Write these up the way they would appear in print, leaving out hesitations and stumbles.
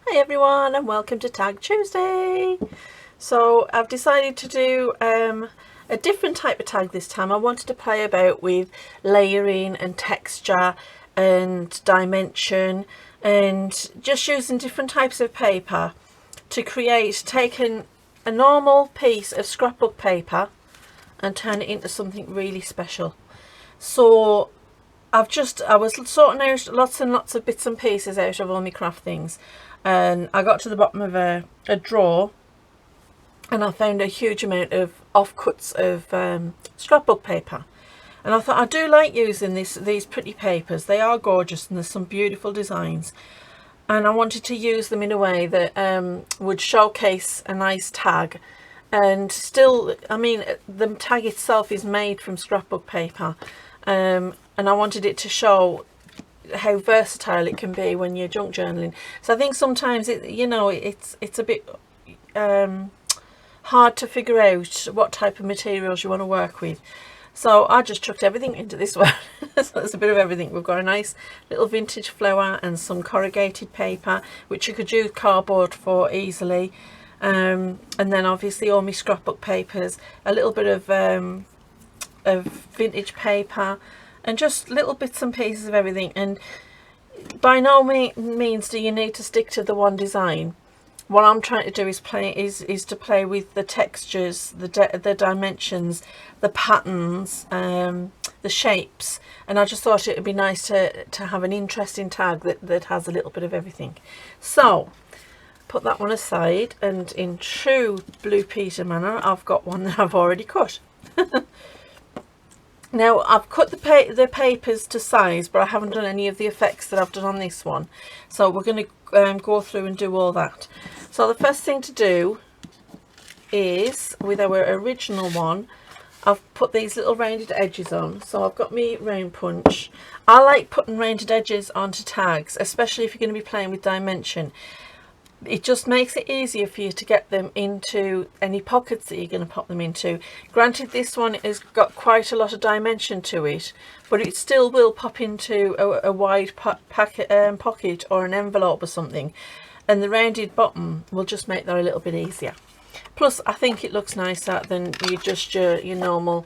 Hi everyone and welcome to Tag Tuesday. So I've decided to do a different type of tag this time. I wanted to play about with layering and texture and dimension and just using different types of paper to create, taking a normal piece of scrapbook paper and turn it into something really special. So I was sorting out lots and lots of bits and pieces out of all my craft things, and I got to the bottom of a drawer and I found a huge amount of offcuts of scrapbook paper. And I thought I do like using these pretty papers. They are gorgeous and there's some beautiful designs. And I wanted to use them in a way that would showcase a nice tag. And still, I mean, the tag itself is made from scrapbook paper. And I wanted it to show how versatile it can be when you're junk journaling. So I think sometimes it's a bit hard to figure out what type of materials you want to work with. So I just chucked everything into this one. So there's a bit of everything. We've got a nice little vintage flower and some corrugated paper, which you could use cardboard for easily. And then obviously all my scrapbook papers, a little bit of vintage paper, and just little bits and pieces of everything. And by no means do you need to stick to the one design. What I'm trying to do is to play with the textures, the dimensions, the patterns, the shapes. And I just thought it would be nice to have an interesting tag that has a little bit of everything. So put that one aside, and in true Blue Peter manner, I've got one that I've already cut. Now I've cut the papers to size, but I haven't done any of the effects that I've done on this one. So we're going to go through and do all that. So the first thing to do is, with our original one, I've put these little rounded edges on. So I've got me round punch. I like putting rounded edges onto tags, especially if you're going to be playing with dimension. It just makes it easier for you to get them into any pockets that you're going to pop them into. Granted, this one has got quite a lot of dimension to it, but it still will pop into a wide pocket or an envelope or something, and the rounded bottom will just make that a little bit easier. Plus I think it looks nicer than your normal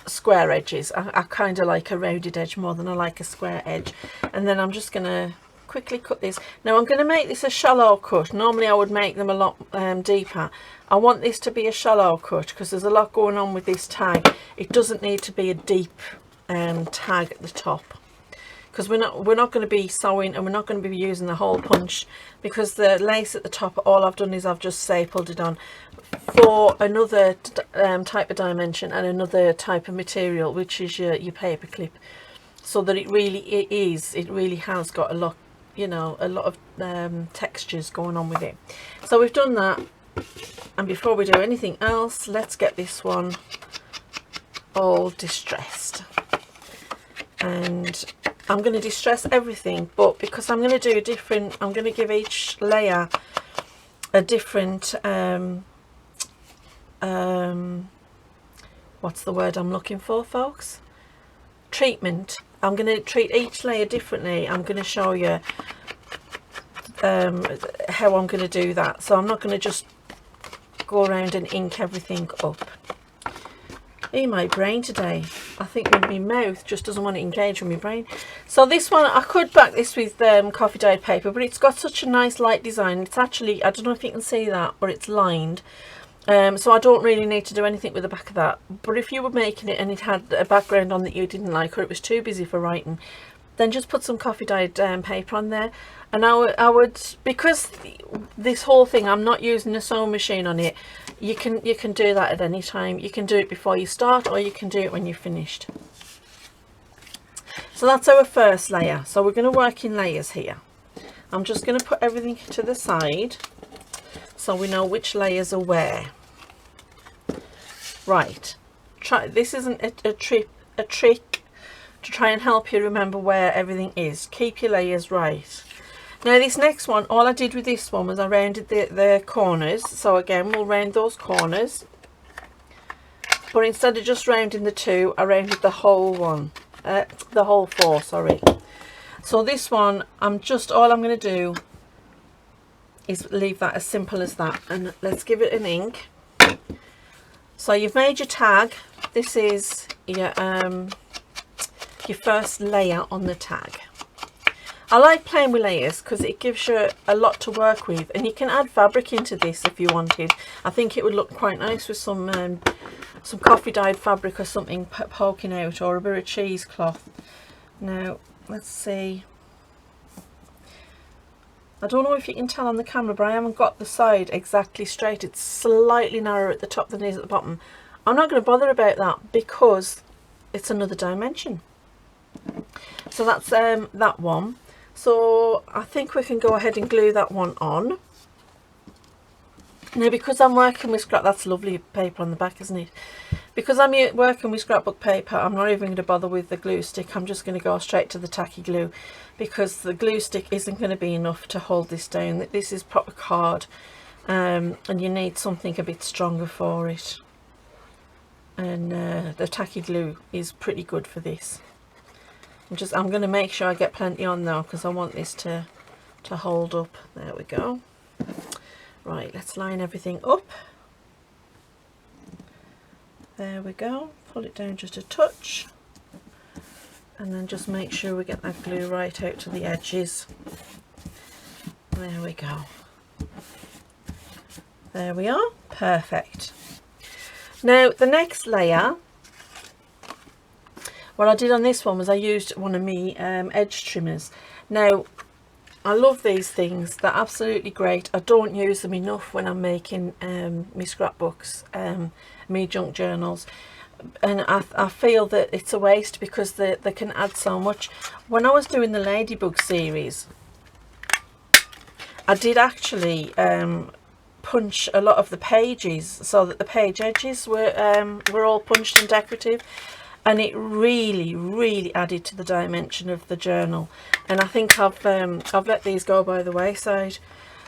square edges. I kind of like a rounded edge more than I like a square edge. And then I'm just going to quickly cut this. Now I'm going to make this a shallow cut. Normally I would make them a lot deeper. I want this to be a shallow cut because there's a lot going on with this tag. It doesn't need to be a deep tag at the top, because we're not going to be sewing, and we're not going to be using the hole punch, because the lace at the top, all I've done is I've just stapled it on for another type of dimension and another type of material, which is your paper clip, so that it really has got a lot, a lot of textures going on with it. So we've done that, and before we do anything else, let's get this one all distressed. And I'm going to distress everything, but because I'm going to do I'm going to give each layer a different what's the word I'm looking for, folks? Treatment. I'm going to treat each layer differently. I'm going to show you how I'm going to do that. So I'm not going to just go around and ink everything up. My brain today. I think my mouth just doesn't want to engage with my brain. So this one, I could back this with coffee dyed paper, but it's got such a nice light design. It's actually, I don't know if you can see that, but it's lined. So I don't really need to do anything with the back of that. But if you were making it and it had a background on that you didn't like, or it was too busy for writing, then just put some coffee dyed paper on there. And I would, because this whole thing, I'm not using a sewing machine on it. You can do that at any time. You can do it before you start, or you can do it when you're finished. So that's our first layer. So we're going to work in layers here. I'm just going to put everything to the side so we know which layers are where. Right. This isn't a trick to try and help you remember where everything is. Keep your layers right. Now this next one, all I did with this one was I rounded the corners. So again, we'll round those corners. But instead of just rounding the two, I rounded the whole one. The whole four, sorry. So this one, all I'm going to do is leave that as simple as that, and let's give it an ink. So you've made your tag. This is your first layer on the tag. I like playing with layers because it gives you a lot to work with, and you can add fabric into this if you wanted. I think it would look quite nice with some coffee dyed fabric or something poking out, or a bit of cheesecloth. Now let's see, I don't know if you can tell on the camera, but I haven't got the side exactly straight. It's slightly narrower at the top than it is at the bottom. I'm not going to bother about that because it's another dimension. So that's that one. So I think we can go ahead and glue that one on. Now, because I'm working with that's lovely paper on the back, isn't it? Because I'm working with scrapbook paper, I'm not even going to bother with the glue stick. I'm just going to go straight to the tacky glue, because the glue stick isn't going to be enough to hold this down. This is proper card, and you need something a bit stronger for it. And the tacky glue is pretty good for this. I'm going to make sure I get plenty on though, because I want this to hold up. There we go. Right, let's line everything up. There we go. Pull it down just a touch, and then just make sure we get that glue right out to the edges. There we go. There we are. Perfect. Now the next layer, what I did on this one was I used one of my edge trimmers. Now I love these things, they're absolutely great. I don't use them enough when I'm making my scrapbooks, my junk journals, and I feel that it's a waste because they can add so much. When I was doing the Ladybug series, I did actually punch a lot of the pages so that the page edges were all punched and decorative, and it really added to the dimension of the journal. And I think I've let these go by the wayside.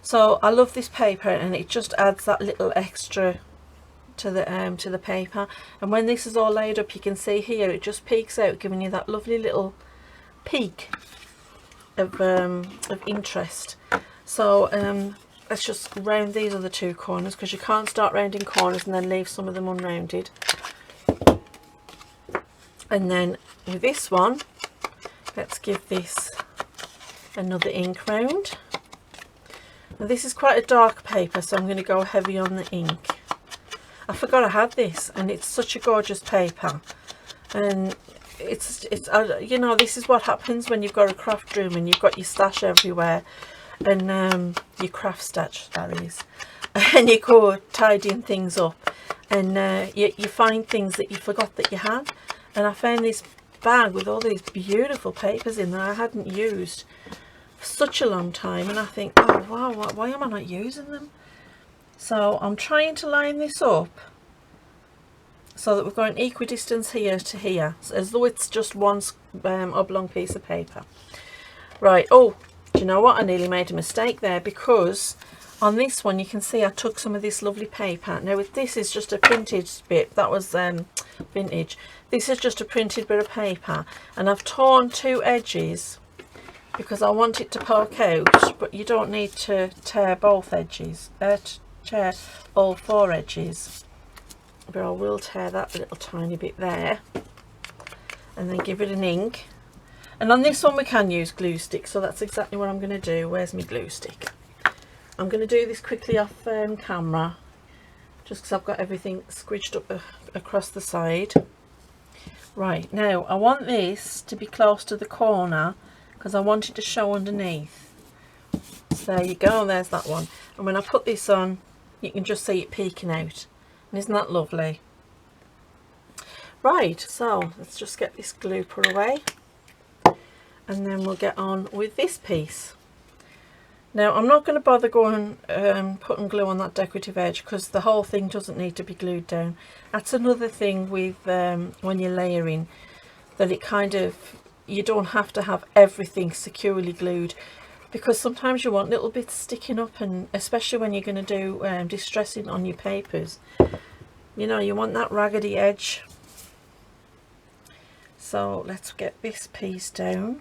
So I love this paper, and it just adds that little extra to the paper. And when this is all laid up, you can see here it just peeks out, giving you that lovely little peak of interest. So let's just round these other two corners, because you can't start rounding corners and then leave some of them unrounded. And then with this one, let's give this another ink round. Now this is quite a dark paper, so I'm going to go heavy on the ink. I forgot I had this, and it's such a gorgeous paper. And it's you know, this is what happens when you've got a craft room and you've got your stash everywhere, and your craft stash, that is, and you go tidying things up, and you find things that you forgot that you had. And I found this bag with all these beautiful papers in that I hadn't used for such a long time, and I think, oh wow, why am I not using them? So I'm trying to line this up so that we've got an equidistance here to here, as though it's just one oblong piece of paper. Right, oh, do you know what? I nearly made a mistake there, because on this one you can see I took some of this lovely paper. Now this is just a printed bit, that was vintage. This is just a printed bit of paper, and I've torn two edges because I want it to poke out, but you don't need to tear both edges, tear all four edges. But I will tear that little tiny bit there, and then give it an ink. And on this one we can use glue stick, so that's exactly what I'm going to do. Where's my glue stick? I'm going to do this quickly off camera, just because I've got everything squidged up across the side. Right, now I want this to be close to the corner because I want it to show underneath. So there you go, there's that one. And when I put this on, you can just see it peeking out. And isn't that lovely? Right, so let's just get this glue put away, and then we'll get on with this piece. Now I'm not going to bother going putting glue on that decorative edge, because the whole thing doesn't need to be glued down. That's another thing with when you're layering, that it kind of, you don't have to have everything securely glued, because sometimes you want little bits sticking up, and especially when you're going to do distressing on your papers, you know, you want that raggedy edge. So let's get this piece down.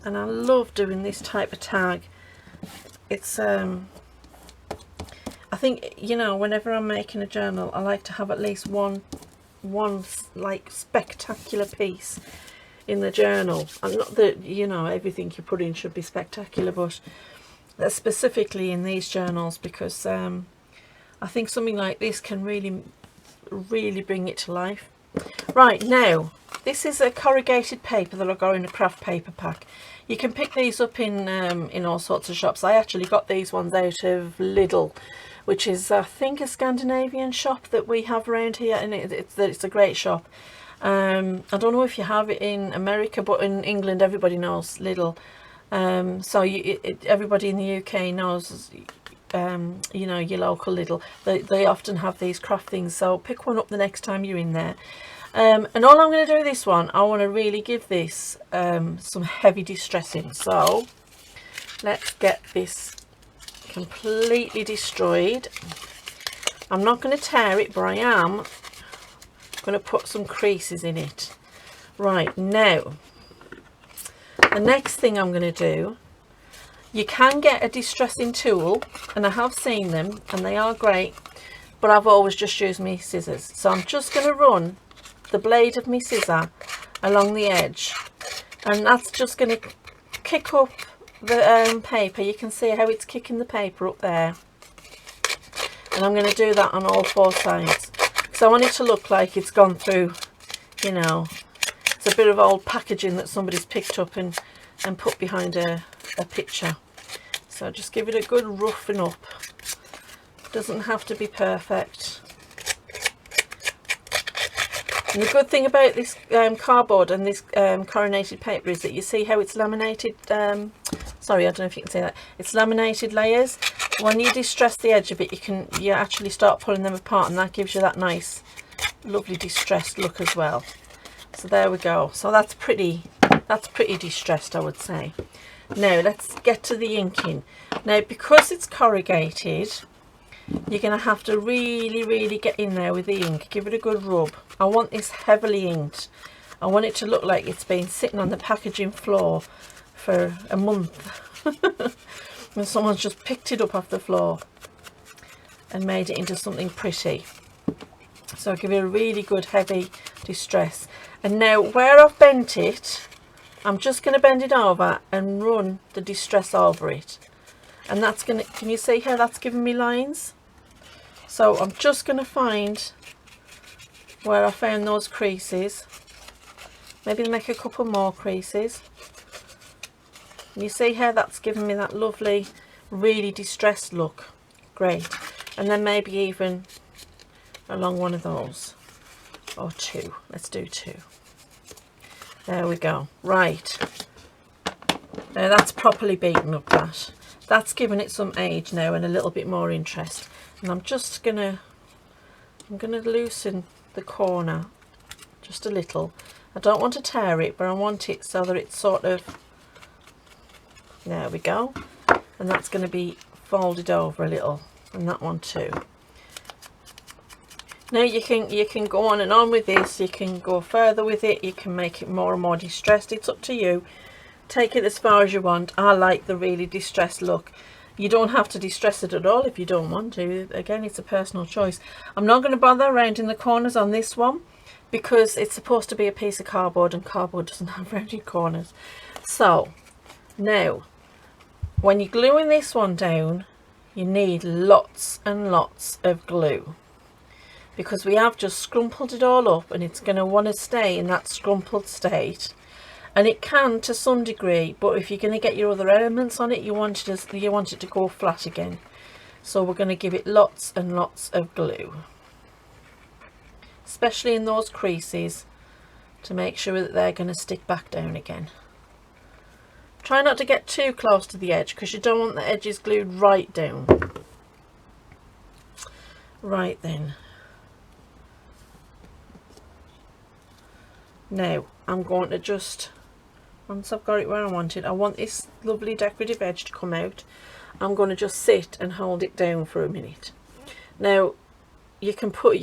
and I love doing this type of tag. It's I think, you know, whenever I'm making a journal, I like to have at least one like spectacular piece in the journal. And not that, you know, everything you put in should be spectacular, but specifically in these journals, because I think something like this can really bring it to life. Right, now this is a corrugated paper that I got in a craft paper pack. You can pick these up in all sorts of shops. I actually got these ones out of Lidl, which is, I think, a Scandinavian shop that we have around here, and it's a great shop. I don't know if you have it in America, but in England everybody knows Lidl. So everybody in the UK knows, you know, your local Lidl. They often have these craft things, so pick one up the next time you're in there. And all I'm going to do with this one, I want to really give this some heavy distressing. So let's get this completely destroyed. I'm not going to tear it, but I am going to put some creases in it. Right, now the next thing I'm going to do, you can get a distressing tool, and I have seen them and they are great, but I've always just used my scissors. So I'm just going to run the blade of my scissor along the edge, and that's just going to kick up the paper. You can see how it's kicking the paper up there, and I'm going to do that on all four sides, because I want it to look like it's gone through, you know, it's a bit of old packaging that somebody's picked up and put behind a picture. So just give it a good roughing up. Doesn't have to be perfect. And the good thing about this cardboard and this coronated paper is that you see how it's laminated. Sorry, I don't know if you can see that. It's laminated layers. When you distress the edge of it, you actually start pulling them apart, and that gives you that nice, lovely distressed look as well. So there we go. So that's pretty distressed, I would say. Now let's get to the inking. Now, because it's corrugated, you're going to have to really get in there with the ink. Give it a good rub. I want this heavily inked. I want it to look like it's been sitting on the packaging floor for a month. And someone's just picked it up off the floor and made it into something pretty. So I'll give it a really good heavy distress. And now where I've bent it, I'm just going to bend it over and run the distress over it. And that's going to, can you see how that's giving me lines? So I'm just going to find where I found those creases. Maybe make a couple more creases. And you see how that's giving me that lovely, really distressed look. Great. And then maybe even along one of those, or two. Let's do two. There we go. Right, now that's properly beaten up. That's given it some age now and a little bit more interest. And I'm gonna loosen the corner just a little. I don't want to tear it, but I want it so that it's sort of, there we go. And that's going to be folded over a little, and that one too. Now you can go on and on with this. You can go further with it. You can make it more and more distressed. It's up to you. Take it as far as you want. I like the really distressed look. You don't have to distress it at all if you don't want to. Again, it's a personal choice. I'm not going to bother rounding the corners on this one, because it's supposed to be a piece of cardboard, and cardboard doesn't have rounded corners. So now when you're gluing this one down, you need lots and lots of glue, because we have just scrumpled it all up, and it's going to want to stay in that scrumpled state. And it can to some degree, but if you're going to get your other elements on it, you want it to go flat again. So we're going to give it lots and lots of glue, especially in those creases, to make sure that they're going to stick back down again. Try not to get too close to the edge, because you don't want the edges glued right down. Right then. Now I'm going to just, once I've got it where I want it, I want this lovely decorative edge to come out. I'm going to just sit and hold it down for a minute. Now you could put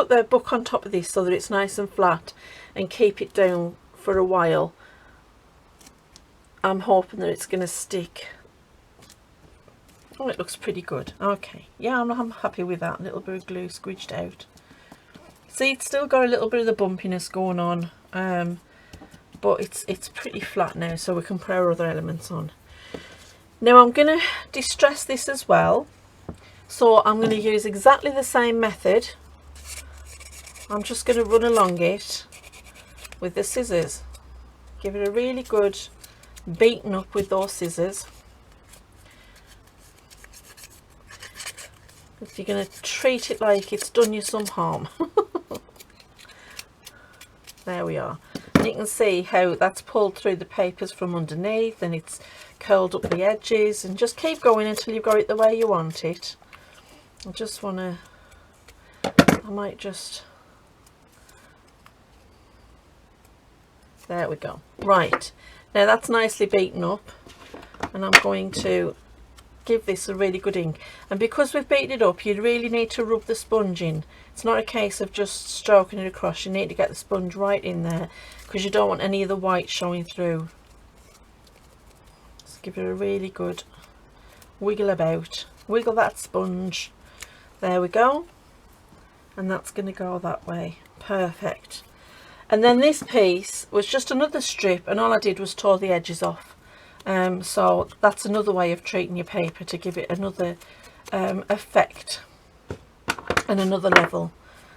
the book on top of this so that it's nice and flat, and keep it down for a while. I'm hoping that it's going to stick. Oh, it looks pretty good. Okay, yeah, I'm happy with that. A little bit of glue squidged out. See, it's still got a little bit of the bumpiness going on, but it's pretty flat now, so we can put our other elements on. Now I'm going to distress this as well, so I'm going to use exactly the same method. I'm just going to run along it with the scissors. Give it a really good beaten up with those scissors. If you're going to treat it like it's done you some harm. There we are. And you can see how that's pulled through the papers from underneath, and it's curled up the edges, and just keep going until you've got it the way you want it. I might just, there we go. Right, now that's nicely beaten up, and I'm going to give this a really good ink. And because we've beaten it up, you really need to rub the sponge in. It's not a case of just stroking it across. You need to get the sponge right in there, because you don't want any of the white showing through. Just give it a really good wiggle about. Wiggle that sponge. There we go. And that's going to go that way. Perfect. And then this piece was just another strip, and all I did was tore the edges off. So that's another way of treating your paper, to give it another effect and another level.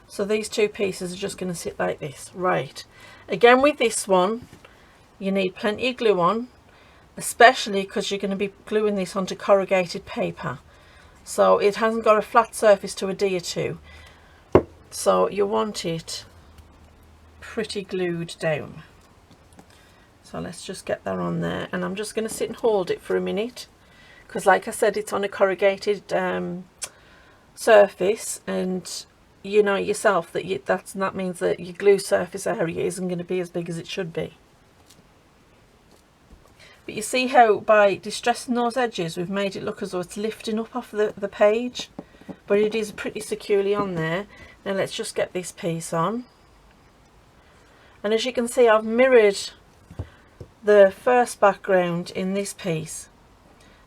So these two pieces are just going to sit like this. Right, again with this one you need plenty of glue on, especially because you're going to be gluing this onto corrugated paper, so it hasn't got a flat surface to adhere to, so you want it pretty glued down. So let's just get that on there, and I'm just going to sit and hold it for a minute, because like I said, it's on a corrugated surface, and you know yourself that that means that your glue surface area isn't going to be as big as it should be. But you see how by distressing those edges we've made it look as though it's lifting up off the page, but it is pretty securely on there. Now let's just get this piece on, and as you can see, I've mirrored the first background in this piece.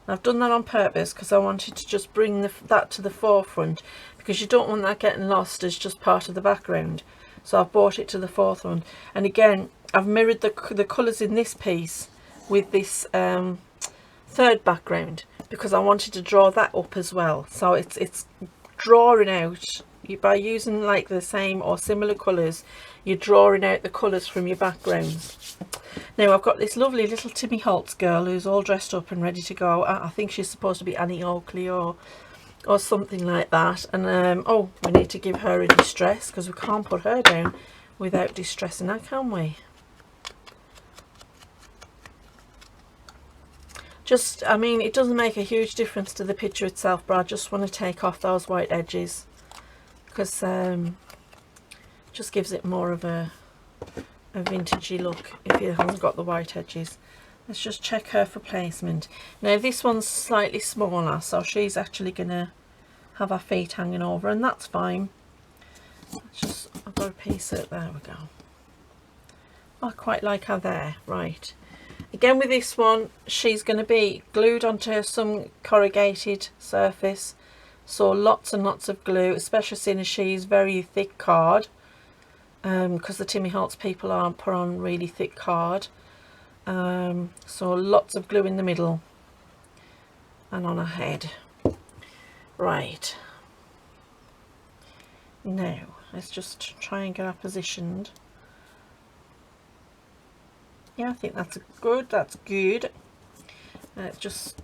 I've done that on purpose because I wanted to just bring that to the forefront, because you don't want that getting lost as just part of the background. So I've brought it to the forefront, and again I've mirrored the colours in this piece with this third background, because I wanted to draw that up as well. So it's drawing out, by using like the same or similar colours, you're drawing out the colours from your backgrounds. Now I've got this lovely little Timmy Holtz girl who's all dressed up and ready to go. I think she's supposed to be Annie Oakley or something like that. And oh, we need to give her a distress, because we can't put her down without distressing her, can we? Just, I mean, it doesn't make a huge difference to the picture itself, but I just want to take off those white edges, because just gives it more of a vintagey look if it hasn't got the white edges. Let's just check her for placement. Now this one's slightly smaller, so she's actually gonna have her feet hanging over, and that's fine. I've got a piece of, there we go. I quite like her there. Right, again with this one, she's going to be glued onto some corrugated surface, so lots and lots of glue, especially seeing as she's very thick card, because the Timmy Holtz people aren't put on really thick card. So lots of glue in the middle and on her head. Right, now let's just try and get her positioned. Yeah, I think that's good. That's good. Let's just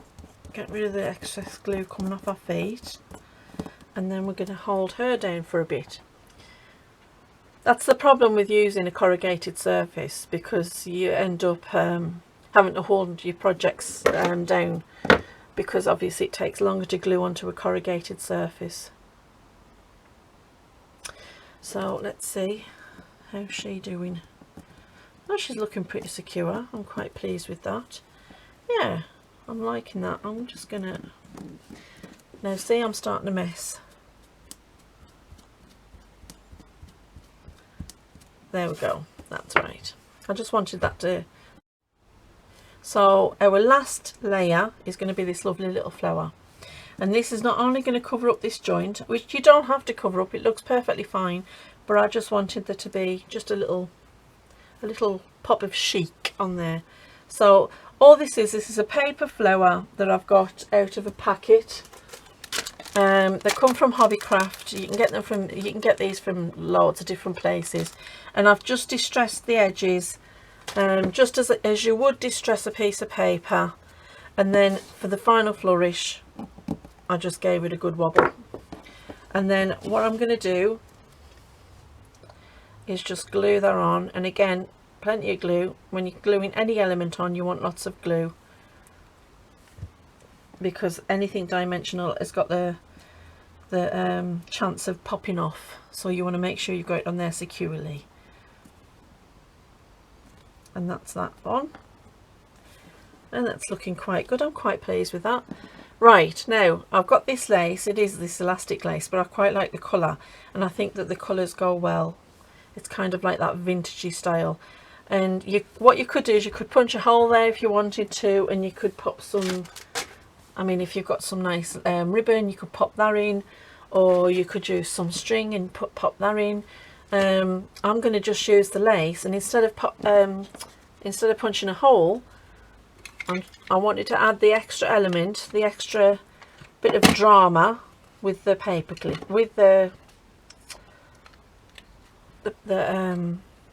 get rid of the excess glue coming off her feet, and then we're going to hold her down for a bit. That's the problem with using a corrugated surface, because you end up having to hold your projects down, because obviously it takes longer to glue onto a corrugated surface. So let's see, how's she doing? Oh, she's looking pretty secure. I'm quite pleased with that. Yeah, I'm liking that. I'm just gonna, now see, I'm starting to mess. There we go, that's right. I just wanted that to, So our last layer is going to be this lovely little flower, and this is not only going to cover up this joint, which you don't have to cover up, it looks perfectly fine, but I just wanted there to be just a little pop of chic on there. So all this is a paper flower that I've got out of a packet. They come from Hobbycraft. You can get these from loads of different places, and I've just distressed the edges, just as you would distress a piece of paper, and then for the final flourish I just gave it a good wobble. And then what I'm going to do is just glue that on, and again, plenty of glue. When you're gluing any element on, you want lots of glue, because anything dimensional has got the chance of popping off, so you want to make sure you've got it on there securely. And that's that one, and that's looking quite good. I'm quite pleased with that. Right, now I've got this lace. It is this elastic lace, but I quite like the colour, and I think that the colours go well. It's kind of like that vintagey style. And what you could do is you could punch a hole there if you wanted to, and you could pop some, I mean, if you've got some nice ribbon, you could pop that in, or you could use some string and pop that in. I'm going to just use the lace, and instead of punching a hole, I wanted to add the extra element, the extra bit of drama with the paper clip, with the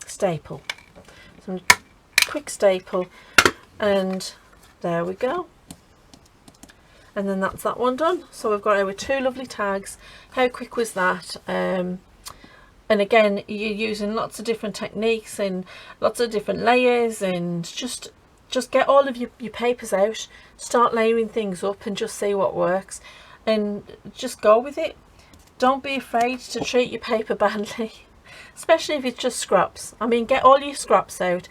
staple. Some quick staple, and there we go. And then that's that one done. So we've got our two lovely tags. How quick was that? And again, you're using lots of different techniques and lots of different layers, and just get all of your papers out, start layering things up, and just see what works, and just go with it. Don't be afraid to treat your paper badly, especially if it's just scraps. I mean, get all your scraps out,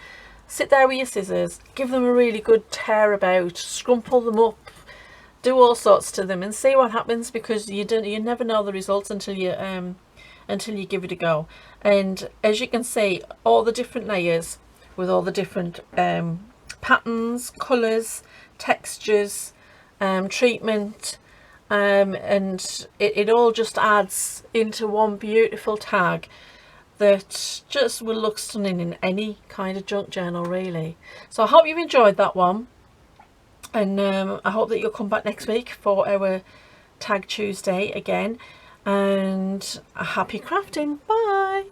sit there with your scissors, give them a really good tear about, scrumple them up, do all sorts to them, and see what happens, because you never know the results until you give it a go. And as you can see, all the different layers with all the different patterns, colours, textures, treatment, and it all just adds into one beautiful tag that just will look stunning in any kind of junk journal, really. So I hope you've enjoyed that one, and I hope that you'll come back next week for our Tag Tuesday again, and a happy crafting. Bye.